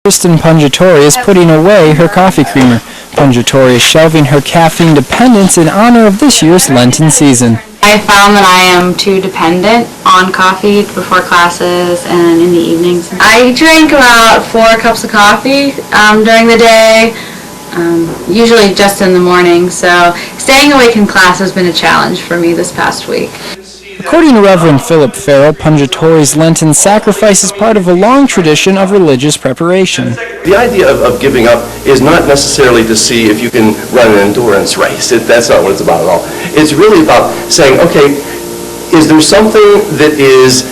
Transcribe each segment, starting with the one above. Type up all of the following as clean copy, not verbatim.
Kristen Pungitori is putting away her coffee creamer. Pungitori is shelving her caffeine dependence in honor of this year's Lenten season. I found that I am too dependent on coffee before classes and in the evenings. I drink about 4 cups of coffee during the day, usually just in the morning, so staying awake in class has been a challenge for me this past week. According to Reverend Philip Farrell, Pungitori's Lenten sacrifice is part of a long tradition of religious preparation. The idea of giving up is not necessarily to see if you can run an endurance race. That's not what it's about at all. It's really about saying, okay, is there something that is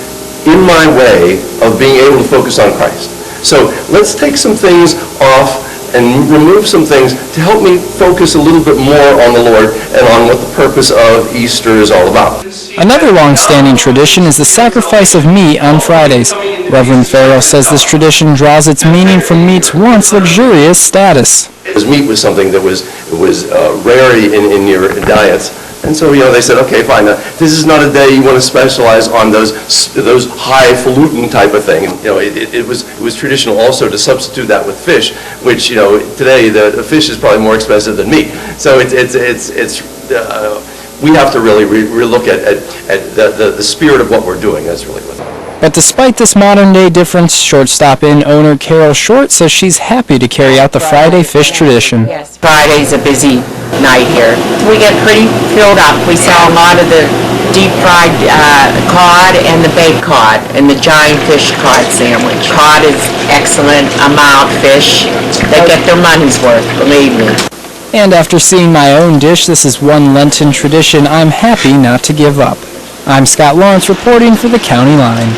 in my way of being able to focus on Christ? So let's take some things off and remove some things to help me focus a little bit more on the Lord and on what the purpose of Easter is all about. Another long-standing tradition is the sacrifice of meat on Fridays. Reverend Farrell says this tradition draws its meaning from meat's once luxurious status. Because meat was something that was rare in your diets. And so, they said, okay, fine, this is not a day you want to specialize on those highfalutin type of thing. It was traditional also to substitute that with fish, which, today the fish is probably more expensive than meat. So we have to really look at the spirit of what we're doing. That's really what. But despite this modern-day difference, Shortstop Inn owner Carol Short says she's happy to carry out the Friday fish tradition. Yes, Friday's a busy night here. We get pretty filled up. We sell a lot of the deep-fried cod and the baked cod and the giant fish cod sandwich. Cod is excellent, a mild fish. They get their money's worth, believe me. And after seeing my own dish, this is one Lenten tradition I'm happy not to give up. I'm Scott Lawrence reporting for the County Line.